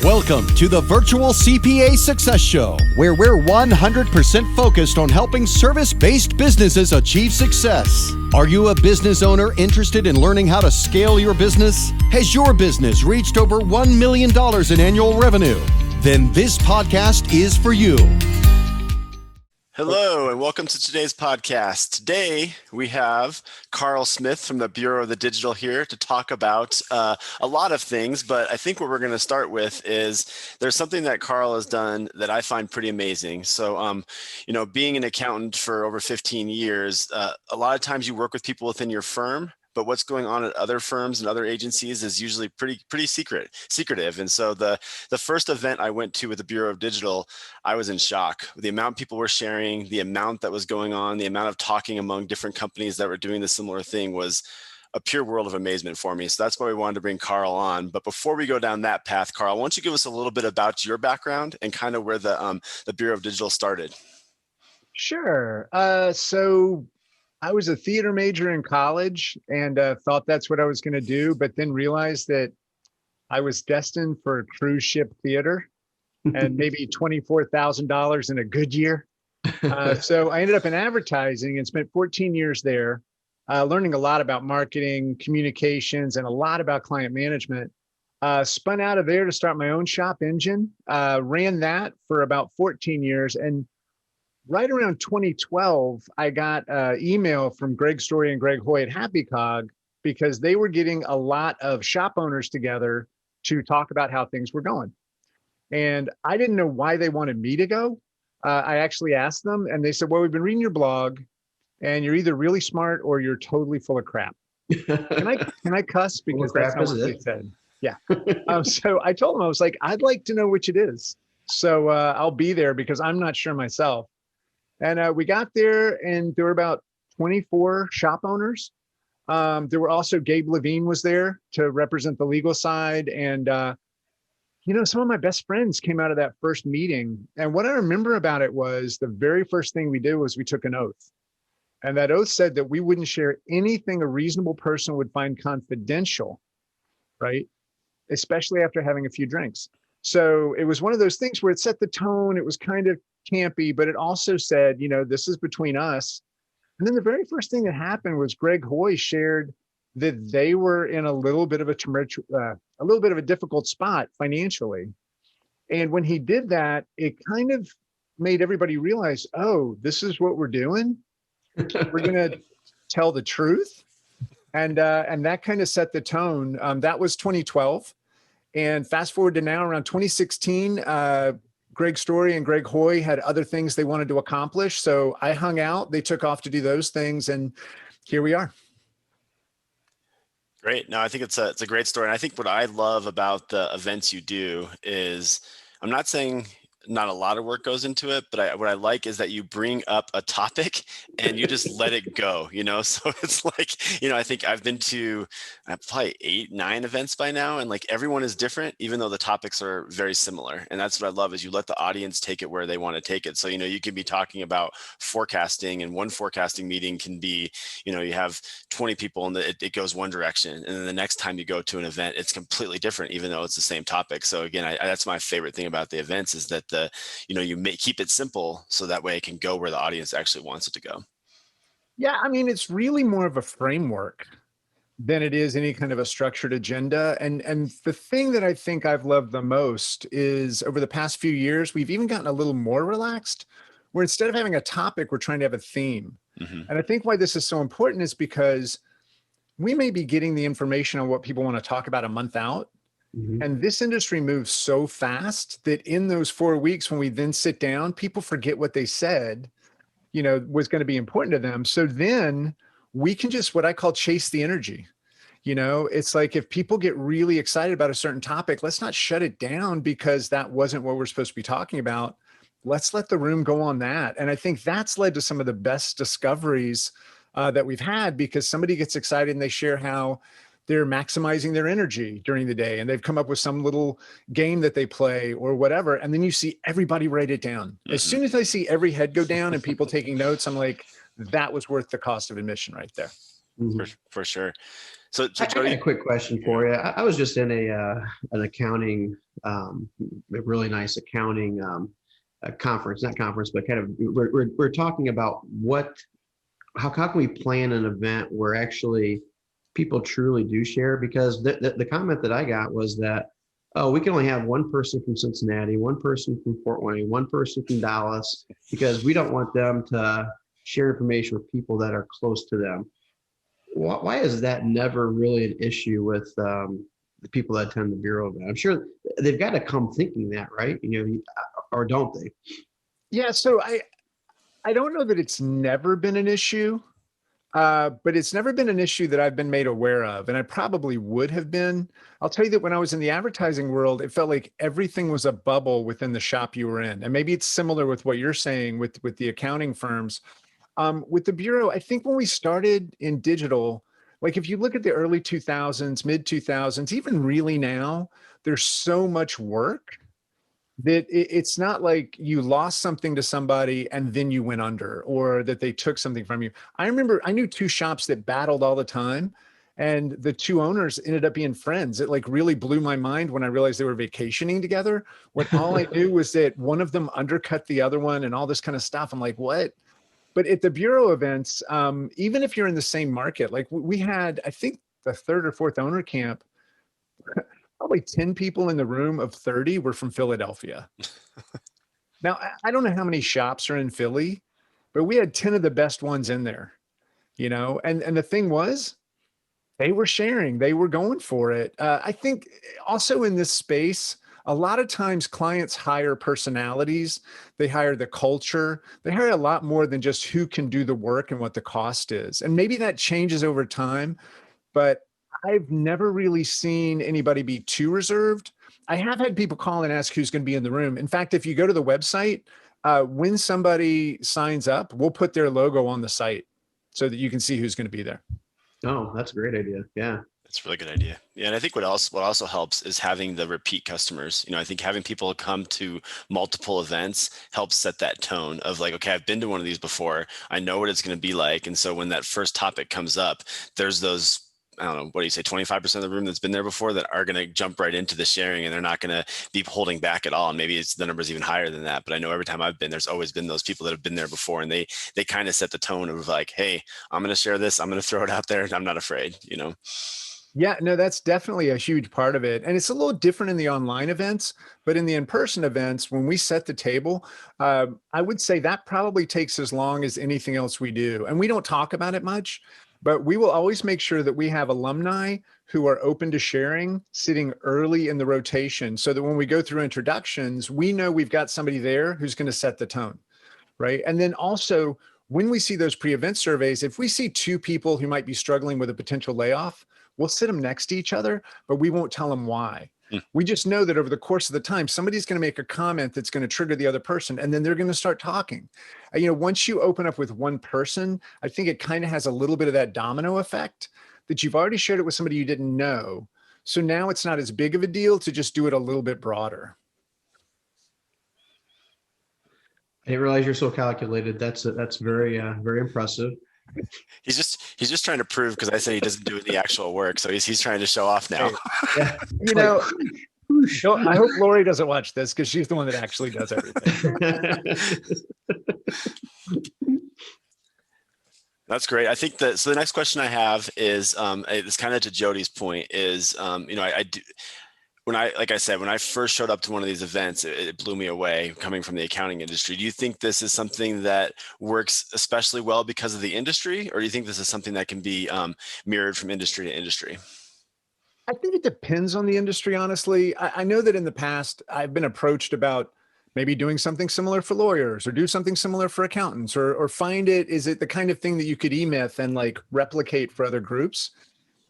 Welcome to the Virtual CPA Success Show, where we're 100% focused on helping service-based businesses achieve success. Are you a business owner interested in learning how to scale your business? Has your business reached over $1 million in annual revenue? Then this podcast is for you. Hello, and welcome to today's podcast. Today, we have Carl Smith from the Bureau of the Digital here to talk about a lot of things, but I think what we're going to start with is there's something that Carl has done that I find pretty amazing. So, being an accountant for over 15 years, a lot of times you work with people within your firm, but what's going on at other firms and other agencies is usually pretty secretive. And so the first event I went to with the Bureau of Digital, I was in shock. The amount people were sharing, the amount that was going on, the amount of talking among different companies that were doing the similar thing was a pure world of amazement for me. So that's why we wanted to bring Carl on. But before we go down that path, Carl, why don't you give us a little bit about your background and kind of where the Bureau of Digital started? Sure. So I was a theater major in college and thought that's what I was going to do, but then realized that I was destined for cruise ship theater and maybe $24,000 in a good year. So I ended up in advertising and spent 14 years there, learning a lot about marketing, communications, and a lot about client management. Spun out of there to start my own shop, Engine, ran that for about 14 years. And right around 2012, I got an email from Greg Story and Greg Hoy at Happy Cog because they were getting a lot of shop owners together to talk about how things were going. And I didn't know why they wanted me to go. I actually asked them and they said, well, we've been reading your blog and you're either really smart or you're totally full of crap. Can I cuss? Because that's not what they said. Yeah. So I told them, I was like, I'd like to know which it is. So I'll be there because I'm not sure myself. And we got there and there were about 24 shop owners. There were also Gabe Levine was there to represent the legal side. And, some of my best friends came out of that first meeting. And what I remember about it was the very first thing we did was we took an oath. And that oath said that we wouldn't share anything a reasonable person would find confidential, right? Especially after having a few drinks. So it was one of those things where it set the tone. It was kind of campy, but it also said, this is between us. And then the very first thing that happened was Greg Hoy shared that they were in a little bit of a difficult spot financially. And when he did that, it kind of made everybody realize, oh, this is what we're doing. We're going to tell the truth. And that kind of set the tone. That was 2012. And fast forward to now around 2016, Greg Story and Greg Hoy had other things they wanted to accomplish. So I hung out, they took off to do those things, and here we are. Great. No, I think it's a great story. And I think what I love about the events you do is, I'm not saying not a lot of work goes into it, but what I like is that you bring up a topic and you just let it go, So it's like, I think I've been to probably 8, 9 events by now, and like everyone is different, even though the topics are very similar. And that's what I love is you let the audience take it where they want to take it. So, you can be talking about forecasting, and one forecasting meeting can be, you have 20 people and it goes one direction. And then the next time you go to an event, it's completely different, even though it's the same topic. So again, that's my favorite thing about the events is that you may keep it simple so that way it can go where the audience actually wants it to go. Yeah, I mean, it's really more of a framework than it is any kind of a structured agenda. And the thing that I think I've loved the most is over the past few years, we've even gotten a little more relaxed, where instead of having a topic, we're trying to have a theme. Mm-hmm. And I think why this is so important is because we may be getting the information on what people want to talk about a month out. Mm-hmm. And this industry moves so fast that in those 4 weeks, when we then sit down, people forget what they said, was going to be important to them. So then we can just, what I call chase the energy. It's like if people get really excited about a certain topic, let's not shut it down because that wasn't what we're supposed to be talking about. Let's let the room go on that. And I think that's led to some of the best discoveries that we've had, because somebody gets excited and they share how they're maximizing their energy during the day and they've come up with some little game that they play or whatever. And then you see everybody write it down. Mm-hmm. As soon as I see every head go down and people taking notes, I'm like, that was worth the cost of admission right there. Mm-hmm. For sure. So I got a Jody, quick question for you. I was just in an accounting, a really nice accounting a conference, not conference, but kind of we're talking about how can we plan an event where actually people truly do share? Because the comment that I got was that, oh, we can only have one person from Cincinnati, one person from Fort Wayne, one person from Dallas, because we don't want them to share information with people that are close to them. Why is that never really an issue with the people that attend the Bureau event? I'm sure they've got to come thinking that, right? Or don't they? Yeah, so I don't know that it's never been an issue, but it's never been an issue that I've been made aware of, and I probably would have been. I'll tell you that when I was in the advertising world, it felt like everything was a bubble within the shop you were in, and maybe it's similar with what you're saying with the accounting firms. With the Bureau, I think when we started in digital, like if you look at the early 2000s, mid 2000s, even really now, there's so much work that it's not like you lost something to somebody and then you went under, or that they took something from you. I remember I knew two shops that battled all the time, and the two owners ended up being friends. It like really blew my mind when I realized they were vacationing together, when all I knew was that one of them undercut the other one and all this kind of stuff. I'm like, what? But at the Bureau events, even if you're in the same market, like we had, I think the third or fourth owner camp, probably 10 people in the room of 30 were from Philadelphia. Now, I don't know how many shops are in Philly, but we had 10 of the best ones in there, and the thing was, they were sharing, they were going for it. I think also in this space, a lot of times clients hire personalities, they hire the culture, they hire a lot more than just who can do the work and what the cost is. And maybe that changes over time, but I've never really seen anybody be too reserved. I have had people call and ask who's going to be in the room. In fact, if you go to the website, when somebody signs up, we'll put their logo on the site so that you can see who's going to be there. Oh, that's a great idea. Yeah. that's a really good idea. Yeah, and I think what also helps is having the repeat customers. I think having people come to multiple events helps set that tone of like, okay, I've been to one of these before. I know what it's going to be like. And so when that first topic comes up, there's those, I don't know, what do you say, 25% of the room that's been there before that are going to jump right into the sharing, and they're not going to be holding back at all. And maybe the number's even higher than that. But I know every time I've been, there's always been those people that have been there before, and they kind of set the tone of like, hey, I'm going to share this. I'm going to throw it out there, and I'm not afraid, Yeah, no, that's definitely a huge part of it. And it's a little different in the online events, but in the in-person events, when we set the table, I would say that probably takes as long as anything else we do. And we don't talk about it much, but we will always make sure that we have alumni who are open to sharing sitting early in the rotation, so that when we go through introductions, we know we've got somebody there who's going to set the tone, right? And then also, when we see those pre-event surveys, if we see two people who might be struggling with a potential layoff, we'll sit them next to each other, but we won't tell them why. We just know that over the course of the time, somebody's going to make a comment that's going to trigger the other person, and then they're going to start talking. Once you open up with one person, I think it kind of has a little bit of that domino effect that you've already shared it with somebody you didn't know. So now it's not as big of a deal to just do it a little bit broader. I didn't realize you're so calculated. That's very very impressive. He's just trying to prove, because I said he doesn't do the actual work, so he's trying to show off now. Yeah. I hope Lori doesn't watch this, because she's the one that actually does everything. That's great. I think so the next question I have is, it's kind of to Jody's point, is, I do, when I first showed up to one of these events, it blew me away coming from the accounting industry. Do you think this is something that works especially well because of the industry, or do you think this is something that can be mirrored from industry to industry? I think it depends on the industry, honestly. I know that in the past, I've been approached about maybe doing something similar for lawyers, or do something similar for accountants, or is it the kind of thing that you could e-myth and like replicate for other groups?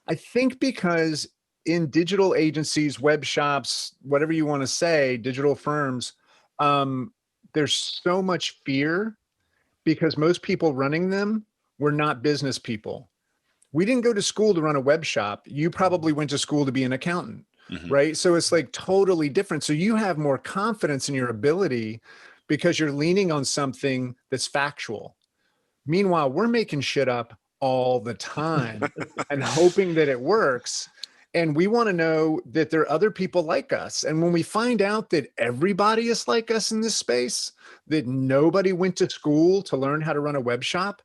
I think because in digital agencies, web shops, whatever you want to say, digital firms, there's so much fear because most people running them were not business people. We didn't go to school to run a web shop. You probably went to school to be an accountant, right? So it's like totally different. So you have more confidence in your ability because you're leaning on something that's factual. Meanwhile, we're making shit up all the time and hoping that it works. And we want to know that there are other people like us. And when we find out that everybody is like us in this space, that nobody went to school to learn how to run a web shop,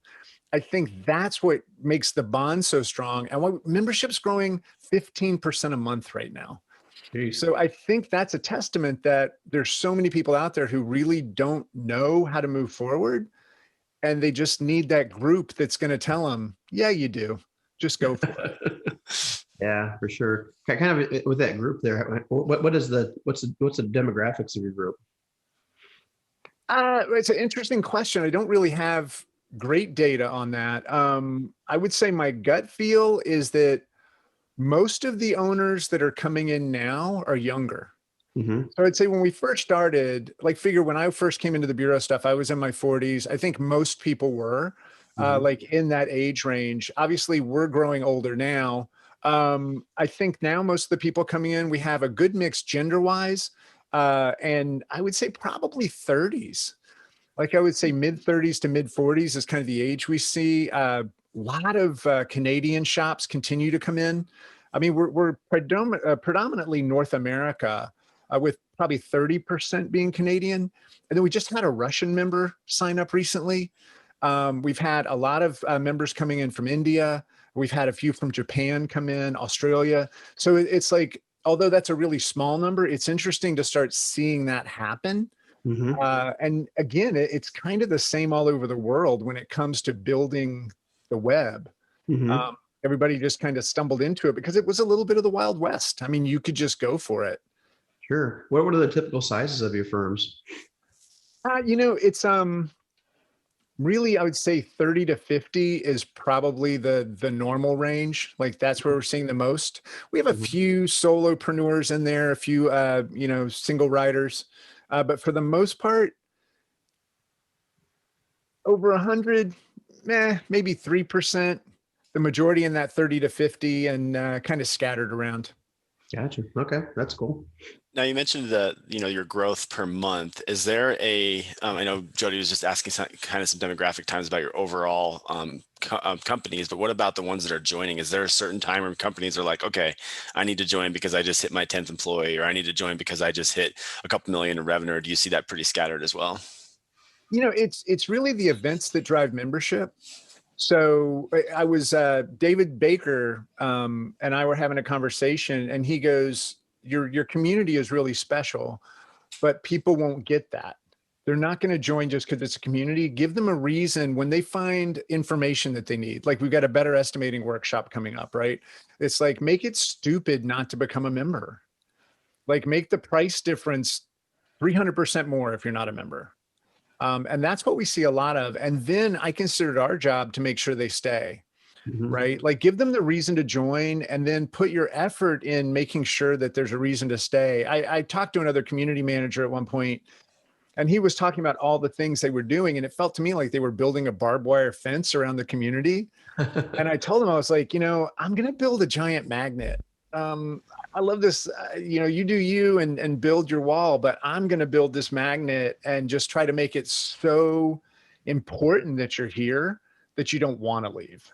I think that's what makes the bond so strong. And what membership's growing 15% a month right now. Jeez. So I think that's a testament that there's so many people out there who really don't know how to move forward. And they just need that group that's going to tell them, yeah, you do. Just go for it. Yeah, for sure. Kind of with that group there, what's the demographics of your group? It's an interesting question. I don't really have great data on that. I would say my gut feel is that most of the owners that are coming in now are younger. Mm-hmm. So I'd say when we first started, when I first came into the bureau stuff, I was in my 40s. I think most people were like in that age range. Obviously, we're growing older now. I think now most of the people coming in, we have a good mix gender-wise. And I would say probably 30s. Like I would say mid 30s to mid 40s is kind of the age we see. A lot of Canadian shops continue to come in. I mean, we're predominantly North America with probably 30% being Canadian. And then we just had a Russian member sign up recently. We've had a lot of members coming in from India. We've had a few from Japan come in, Australia. So it's like, although that's a really small number, it's interesting to start seeing that happen. Mm-hmm. And again, it's kind of the same all over the world when it comes to building the web. Mm-hmm. Everybody just kind of stumbled into it because it was a little bit of the Wild West. I mean, you could just go for it. Sure. What are the typical sizes of your firms? It's really, I would say 30 to 50 is probably the normal range. Like that's where we're seeing the most. We have a few solopreneurs in there, a few, single riders. But for the most part, over 100, maybe 3%, the majority in that 30 to 50 and kind of scattered around. Gotcha. Okay. That's cool. Now you mentioned your growth per month. Is there I know Jody was just asking some demographic times about your overall companies, but what about the ones that are joining? Is there a certain time when companies are like, okay, I need to join because I just hit my 10th employee, or I need to join because I just hit a couple million in revenue? Or do you see that pretty scattered as well? It's really the events that drive membership. So I was David Baker and I were having a conversation, and he goes, your community is really special, but people won't get that. They're not going to join just because it's a community. Give them a reason when they find information that they need. Like we've got a better estimating workshop coming up, right? It's like, make it stupid not to become a member. Like make the price difference 300% more if you're not a member. And that's what we see a lot of. And then I consider it our job to make sure they stay. Mm-hmm. Right? Like give them the reason to join and then put your effort in making sure that there's a reason to stay. I talked to another community manager at one point, and he was talking about all the things they were doing. And it felt to me like they were building a barbed wire fence around the community. And I told him, I was like, I'm going to build a giant magnet. I love this, you do you and build your wall, but I'm going to build this magnet and just try to make it so important that you're here that you don't want to leave.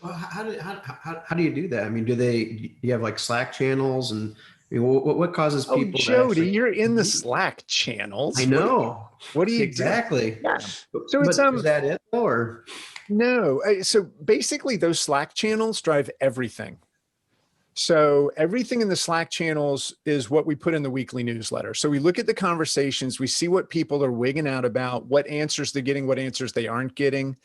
Well, how do you do that? I mean, do you have like Slack channels, and what causes people? Oh, Jody, you're in the Slack channels. I know. What do you exactly? Do? Yeah. So it's is that it or no? So basically, those Slack channels drive everything. So everything in the Slack channels is what we put in the weekly newsletter. So we look at the conversations, we see what people are wigging out about, what answers they're getting, what answers they aren't getting.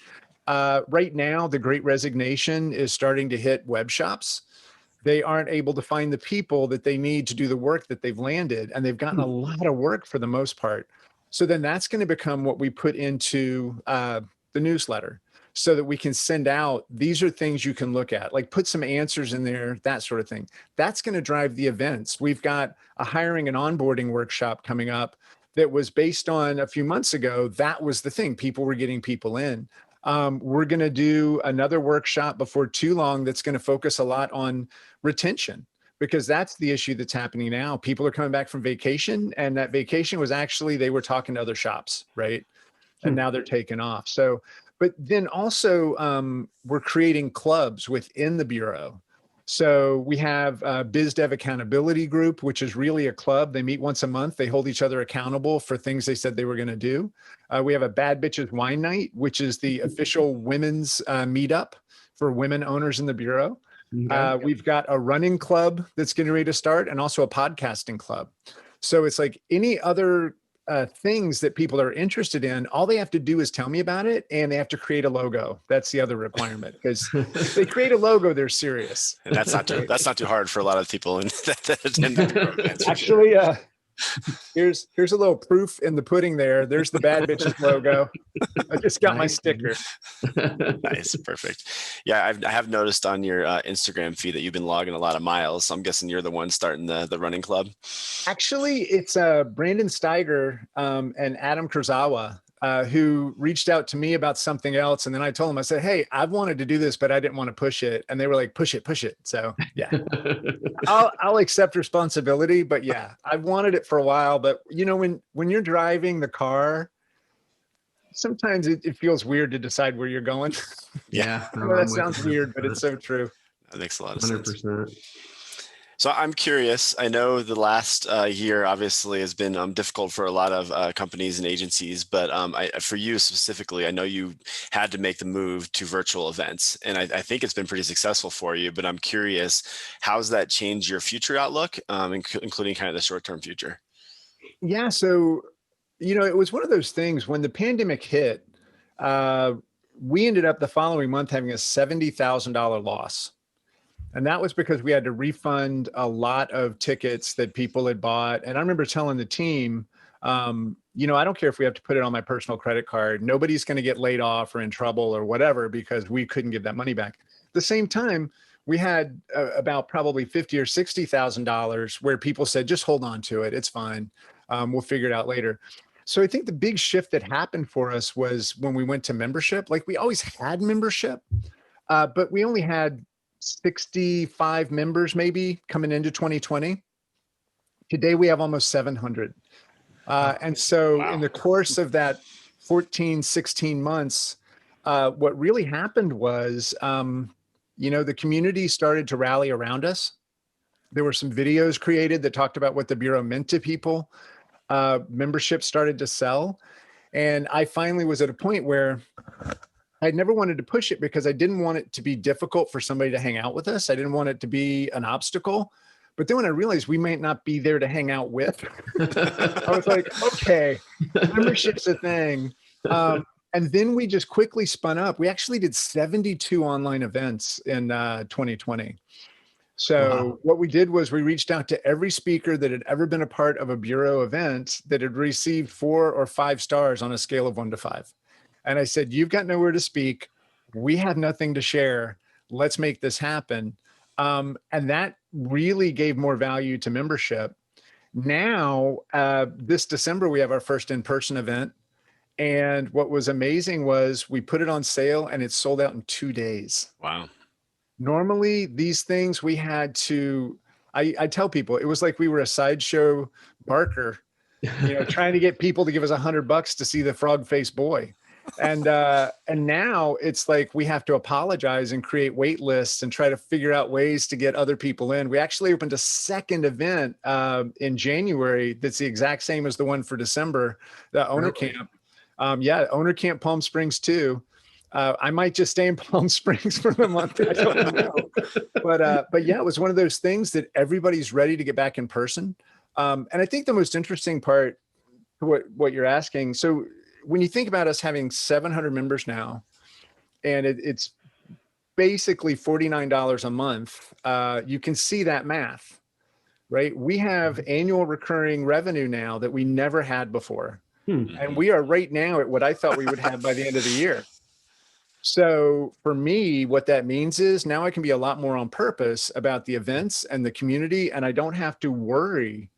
Right now, the Great Resignation is starting to hit web shops. They aren't able to find the people that they need to do the work that they've landed, and they've gotten a lot of work for the most part. So then that's going to become what we put into the newsletter so that we can send out, these are things you can look at, like put some answers in there, that sort of thing. That's going to drive the events. We've got a hiring and onboarding workshop coming up that was based on a few months ago. That was the thing. People were getting people in. We're going to do another workshop before too long that's going to focus a lot on retention, because that's the issue that's happening now. People are coming back from vacation, and that vacation was actually, they were talking to other shops, right? And now they're taking off. So But then also we're creating clubs within the Bureau. So we have a Biz Dev Accountability Group, which is really a club. They meet once a month. They hold each other accountable for things they said they were going to do. We have a Bad Bitches Wine Night, which is the official women's meetup for women owners in the Bureau. We've got a running club that's getting ready to start, and also a podcasting club. So it's like any other things that people are interested in, all they have to do is tell me about it, and they have to create a logo. That's the other requirement, because if they create a logo, they're serious. And that's not too hard for a lot of people that attend the Bureau events. Actually, here's a little proof in the pudding there. There's the Bad Bitches logo. I just got my sticker. Nice. Perfect. Yeah, I have noticed on your Instagram feed that you've been logging a lot of miles. So I'm guessing you're the one starting the running club. Actually, it's Brandon Steiger and Adam Kurzawa who reached out to me about something else. And then I told them, I said, hey, I've wanted to do this, but I didn't want to push it. And they were like, push it. So yeah, I'll accept responsibility, but yeah, I've wanted it for a while. But you know, when you're driving the car, sometimes it feels weird to decide where you're going. Yeah. I know that sounds weird, but it's so true. That makes a lot of sense. 100%. So I'm curious. I know the last year obviously has been difficult for a lot of companies and agencies, but for you specifically, I know you had to make the move to virtual events, and I think it's been pretty successful for you. But I'm curious, how's that changed your future outlook, including kind of the short-term future? Yeah. So, you know, it was one of those things when the pandemic hit. We ended up the following month having a $70,000 loss. And that was because we had to refund a lot of tickets that people had bought. And I remember telling the team, you know, I don't care if we have to put it on my personal credit card. Nobody's going to get laid off or in trouble or whatever because we couldn't give that money back. At the same time, we had about probably $50,000 or $60,000 where people said, just hold on to it. It's fine. We'll figure it out later. So I think the big shift that happened for us was when we went to membership. Like, we always had membership, but we only had 65 members maybe coming into 2020. Today we have almost 700. And so in the course of that 14, 16 months, what really happened was, you know, the community started to rally around us. There were some videos created that talked about what the Bureau meant to people. Membership started to sell. And I finally was at a point where I never wanted to push it because I didn't want it to be difficult for somebody to hang out with us. I didn't want it to be an obstacle. But then when I realized we might not be there to hang out with, I was like, okay, membership's a thing. And then we just quickly spun up. We actually did 72 online events in 2020. So what we did was we reached out to every speaker that had ever been a part of a Bureau event that had received 4 or 5 stars on a scale of 1 to 5. And I said, you've got nowhere to speak. We have nothing to share. Let's make this happen. And that really gave more value to membership. Now, this December, we have our first in-person event. And what was amazing was we put it on sale and it sold out in 2 days. Wow. Normally, these things we had to, I tell people, it was like we were a sideshow barker, you know, trying to get people to give us $100 to see the frog-faced boy. And now it's like we have to apologize and create wait lists and try to figure out ways to get other people in. We actually opened a second event in January that's the exact same as the one for December, the Owner Camp. Owner Camp Palm Springs too. I might just stay in Palm Springs for the month. I don't know. But yeah, it was one of those things that everybody's ready to get back in person. And I think the most interesting part, what you're asking, so when you think about us having 700 members now, and it's basically $49 a month, you can see that math, right? We have annual recurring revenue now that we never had before. And we are right now at what I thought we would have by the end of the year. So for me, what that means is now I can be a lot more on purpose about the events and the community, and I don't have to worry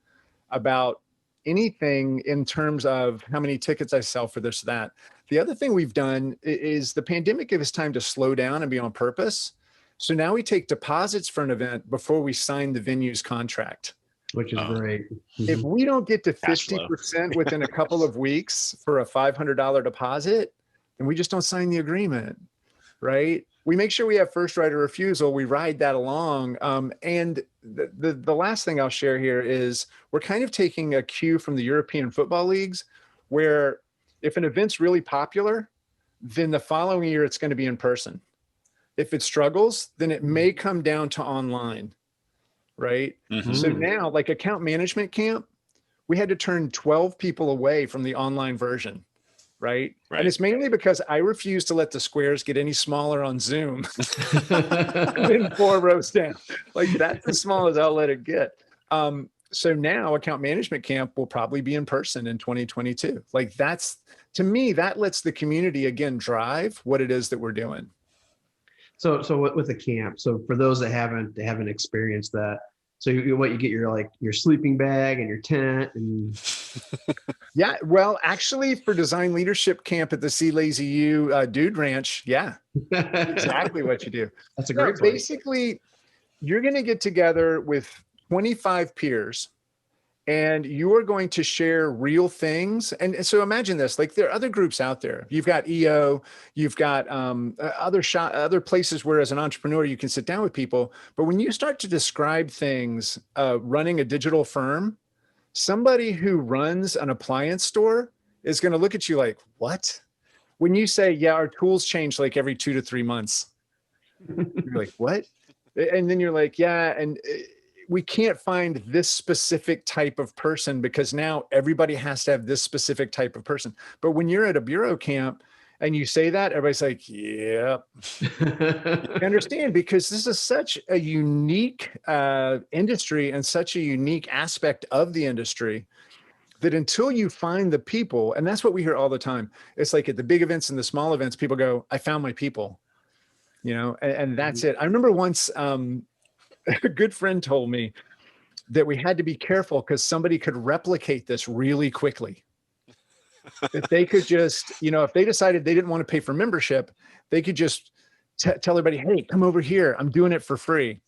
about anything in terms of how many tickets I sell for this or that. The other thing we've done is the pandemic gave us time to slow down and be on purpose. So now we take deposits for an event before we sign the venue's contract. Which is great. If we don't get to 50% within a couple of weeks for a $500 deposit, and we just don't sign the agreement, right? We make sure we have first right of refusal. We ride that along. And the last thing I'll share here is we're kind of taking a cue from the European football leagues, where if an event's really popular, then the following year it's going to be in person. If it struggles, then it may come down to online, right? Mm-hmm. So now, like account management camp, we had to turn 12 people away from the online version, right? And it's mainly because I refuse to let the squares get any smaller on Zoom than 4 rows down. Like that's as small as I'll let it get. So now account management camp will probably be in person in 2022. Like that's, to me, that lets the community again drive what it is that we're doing. So with the camp, so for those that haven't experienced that, so you get your sleeping bag and your tent and. Yeah, well, actually, for design leadership camp at the Sea Lazy U Dude Ranch, yeah, exactly what you do. That's a great place. Basically, you're going to get together with 25 peers, and you are going to share real things. And so imagine this, like there are other groups out there. You've got EO, you've got other places where as an entrepreneur, you can sit down with people. But when you start to describe things, running a digital firm, somebody who runs an appliance store is going to look at you like, what? When you say, yeah, our tools change like every 2 to 3 months. You're like, what? And then you're like, yeah. And we can't find this specific type of person because now everybody has to have this specific type of person. But when you're at a bureau camp and you say that, everybody's like, yeah, I understand, because this is such a unique industry and such a unique aspect of the industry that until you find the people, and that's what we hear all the time. It's like at the big events and the small events, people go, I found my people, and that's it. I remember once, a good friend told me that we had to be careful because somebody could replicate this really quickly. If they could just, if they decided they didn't want to pay for membership, they could just tell everybody, hey, come over here. I'm doing it for free.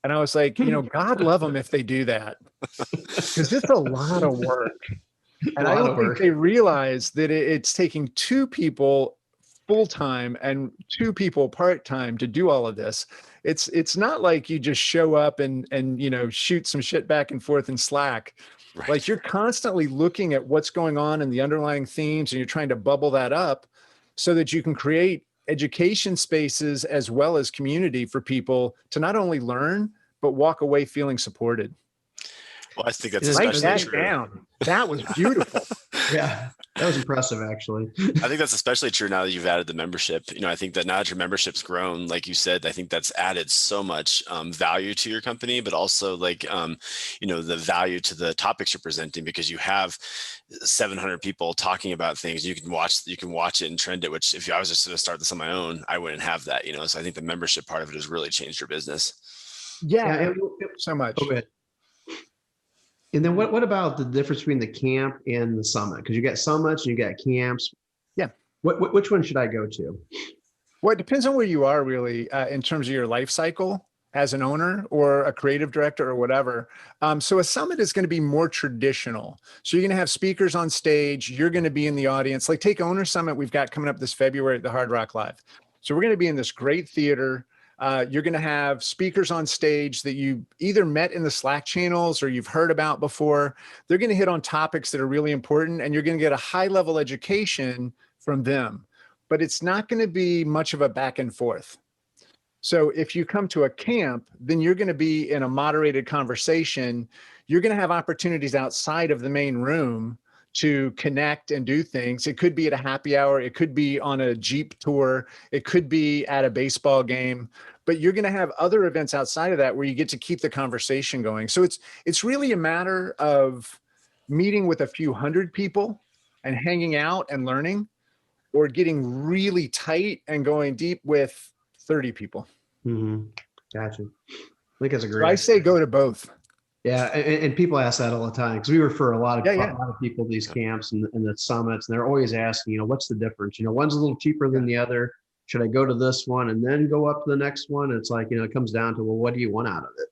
And I was like, God love them if they do that, because it's a lot of work. And I don't think they realize that it's taking 2 people full-time and 2 people part-time to do all of this. It's not like you just show up and shoot some shit back and forth in Slack. Right. Like you're constantly looking at what's going on and the underlying themes, and you're trying to bubble that up so that you can create education spaces as well as community for people to not only learn, but walk away feeling supported. Well, I think that's especially true. Down. That was beautiful. Yeah, that was impressive, actually. I think that's especially true now that you've added the membership. I think that now that your membership's grown, like you said, I think that's added so much value to your company, but also like, the value to the topics you're presenting, because you have 700 people talking about things. You can watch it and trend it, which if I was just going to start this on my own, I wouldn't have that, So I think the membership part of it has really changed your business. Yeah, so much. Okay. And then what about the difference between the camp and the summit? Because you got summits and you got camps. Yeah. Which one should I go to? Well, it depends on where you are really in terms of your life cycle as an owner or a creative director or whatever. So a summit is going to be more traditional. So you're going to have speakers on stage. You're going to be in the audience. Like take Owner Summit we've got coming up this February at the Hard Rock Live. So we're going to be in this great theater. You're going to have speakers on stage that you either met in the Slack channels or you've heard about before. They're going to hit on topics that are really important, and you're going to get a high-level education from them. But it's not going to be much of a back and forth. So if you come to a camp, then you're going to be in a moderated conversation. You're going to have opportunities outside of the main room to connect and do things. It could be at a happy hour. It could be on a Jeep tour. It could be at a baseball game, but you're going to have other events outside of that where you get to keep the conversation going. So it's really a matter of meeting with a few hundred people and hanging out and learning, or getting really tight and going deep with 30 people. Mm-hmm. Gotcha. I think that's a great. So I say go to both. Yeah, and people ask that all the time, because we refer a lot of people to these camps and the summits, and they're always asking, what's the difference? One's a little cheaper than the other. Should I go to this one and then go up to the next one? It's like, it comes down to, well, what do you want out of it?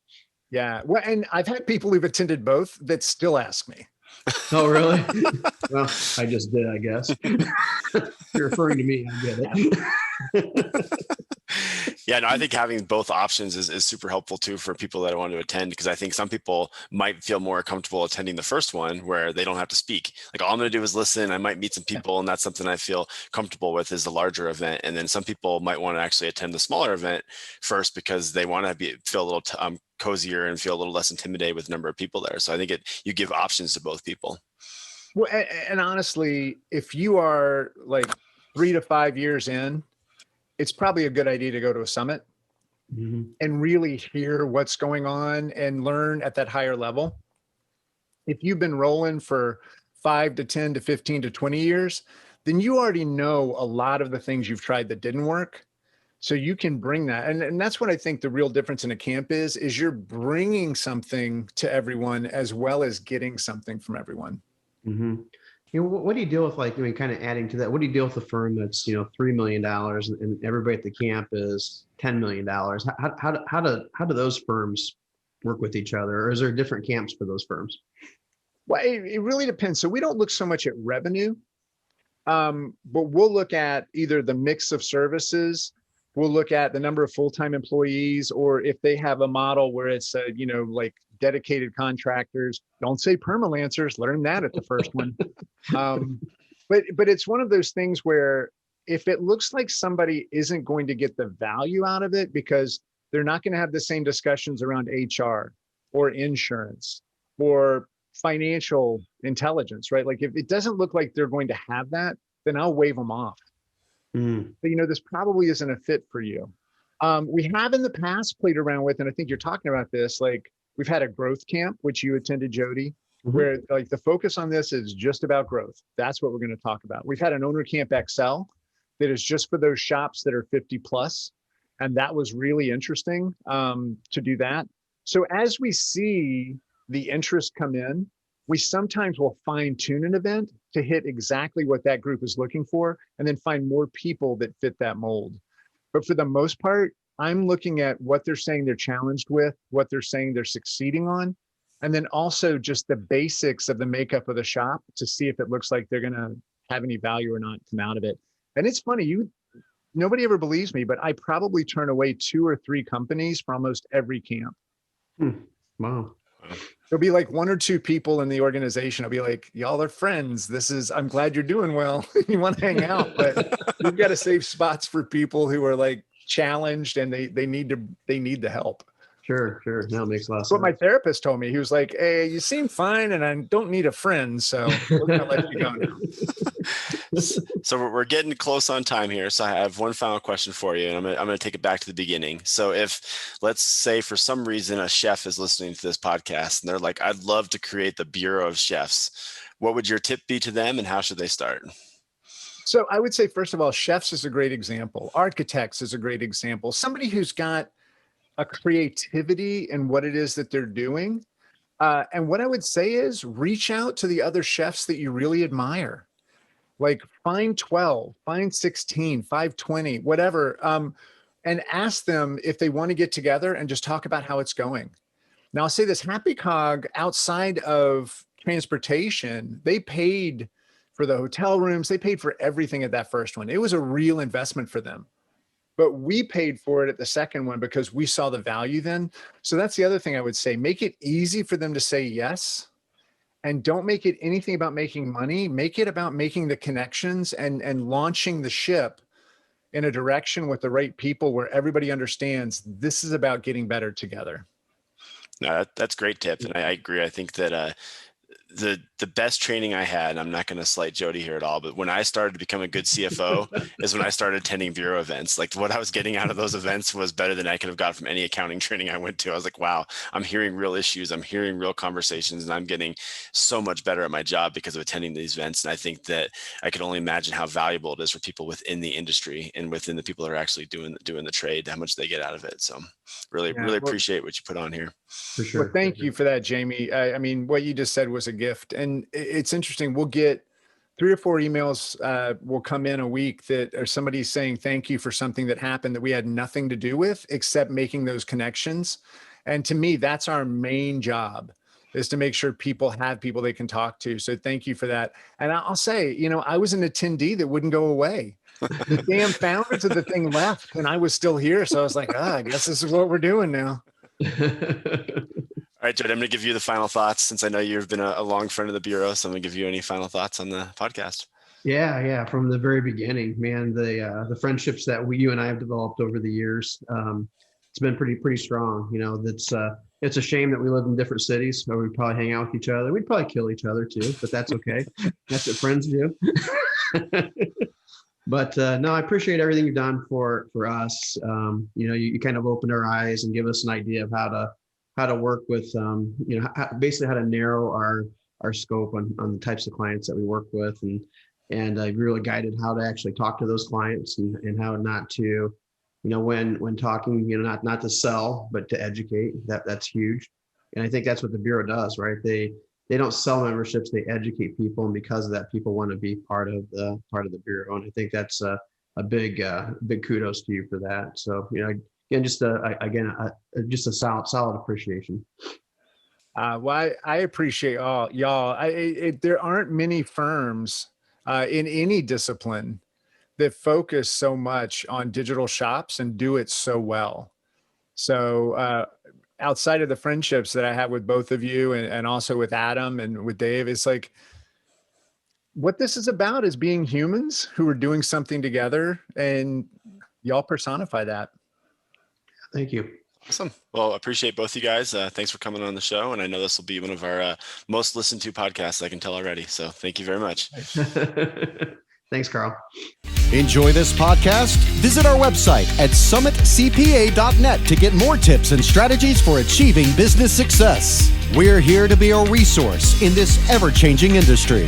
Yeah, well, and I've had people who've attended both that still ask me. Oh, really? Well, I just did, I guess. You're referring to me. I get it. Yeah, no, I think having both options is super helpful too for people that want to attend, because I think some people might feel more comfortable attending the first one where they don't have to speak. Like, all I'm going to do is listen. I might meet some people, and that's something I feel comfortable with, is the larger event. And then some people might want to actually attend the smaller event first because they want to feel a little cozier and feel a little less intimidated with the number of people there. So I think you give options to both people. Well, and honestly, if you are like 3 to 5 years in, it's probably a good idea to go to a summit and really hear what's going on and learn at that higher level. If you've been rolling for 5 to 10 to 15 to 20 years, then you already know a lot of the things you've tried that didn't work. So you can bring that. And that's what I think the real difference in a camp is you're bringing something to everyone as well as getting something from everyone. You know, what do you deal with, like, I mean, kind of adding to that, what do you deal with a firm that's, $3 million and everybody at the camp is $10 million? How do those firms work with each other? Or is there different camps for those firms? Well, it really depends. So we don't look so much at revenue, but we'll look at either the mix of services. We'll look at the number of full-time employees, or if they have a model where it's, like dedicated contractors. Don't say permalancers, learn that at the first one. But it's one of those things where if it looks like somebody isn't going to get the value out of it because they're not going to have the same discussions around HR or insurance or financial intelligence, right? Like, if it doesn't look like they're going to have that, then I'll wave them off. But, this probably isn't a fit for you. We have in the past played around with, and I think you're talking about this, like, we've had a growth camp, which you attended, Jody, where like the focus on this is just about growth. That's what we're going to talk about. We've had an owner camp XL that is just for those shops that are 50 plus. And that was really interesting to do that. So as we see the interest come in, we sometimes will fine tune an event to hit exactly what that group is looking for, and then find more people that fit that mold. But for the most part, I'm looking at what they're saying they're challenged with, what they're saying they're succeeding on, and then also just the basics of the makeup of the shop to see if it looks like they're going to have any value or not come out of it. And it's funny, nobody ever believes me, but I probably turn away 2 or 3 companies for almost every camp. Wow. There'll be like 1 or 2 people in the organization. I'll be like, y'all are friends. I'm glad you're doing well. You want to hang out, but you've got to save spots for people who are like challenged and they need the help. Sure. No, it makes a lot of sense. What my therapist told me, he was like, hey, you seem fine and I don't need a friend, so we're going to let you go now. So we're getting close on time here. So I have one final question for you, and I'm going to take it back to the beginning. So if, let's say, for some reason a chef is listening to this podcast and they're like, I'd love to create the Bureau of Chefs, what would your tip be to them and how should they start? So I would say, first of all, chefs is a great example. Architects is a great example. Somebody who's got a creativity in what it is that they're doing. And what I would say is reach out to the other chefs that you really admire. Like, find 12, find 16, 520, whatever. And ask them if they want to get together and just talk about how it's going. Now, I'll say this, Happy Cog, outside of transportation, they paid for the hotel rooms. They paid for everything at that first one. It was a real investment for them. But we paid for it at the second one because we saw the value then. So that's the other thing I would say. Make it easy for them to say yes. And don't make it anything about making money. Make it about making the connections and launching the ship in a direction with the right people where everybody understands this is about getting better together. No, that's a great tip. And I agree. I think that the best training I had, and I'm not going to slight Jody here at all, but when I started to become a good CFO is when I started attending bureau events. Like, what I was getting out of those events was better than I could have got from any accounting training I went to. I was like, wow, I'm hearing real issues. I'm hearing real conversations, and I'm getting so much better at my job because of attending these events. And I think that I could only imagine how valuable it is for people within the industry and within the people that are actually doing the trade, how much they get out of it. So really appreciate what you put on here. For sure. Well, thank you for that, Jamie. I mean, what you just said was a gift. And it's interesting. We'll get 3 or 4 emails will come in a week that are somebody saying thank you for something that happened that we had nothing to do with except making those connections. And to me, that's our main job, is to make sure people have people they can talk to. So thank you for that. And I'll say, I was an attendee that wouldn't go away. The damn founders of the thing left and I was still here. So I was like, I guess this is what we're doing now. All right, Jody, I'm going to give you the final thoughts since I know you've been a long friend of the Bureau. So I'm going to give you any final thoughts on the podcast. Yeah. From the very beginning, man, the friendships that you and I have developed over the years, it's been pretty strong. It's a shame that we live in different cities where we probably hang out with each other. We'd probably kill each other too, but that's okay. That's what friends do. But no, I appreciate everything you've done for us. You kind of opened our eyes and give us an idea of how to work with, basically how to narrow our scope on the types of clients that we work with. And I really guided how to actually talk to those clients and how not to, when talking, not to sell, but to educate. That's huge. And I think that's what the Bureau does, right? They don't sell memberships, they educate people. And because of that, people want to be part of the Bureau. And I think that's a big kudos to you for that. So, again, just a solid appreciation. Well, I appreciate all y'all. There aren't many firms in any discipline that focus so much on digital shops and do it so well. So outside of the friendships that I have with both of you and also with Adam and with Dave, it's like what this is about is being humans who are doing something together, and y'all personify that. Thank you. Awesome. Well, appreciate both you guys. Thanks for coming on the show. And I know this will be one of our most listened to podcasts, I can tell already. So thank you very much. Thanks, Carl. Enjoy this podcast? Visit our website at summitcpa.net to get more tips and strategies for achieving business success. We're here to be a resource in this ever-changing industry.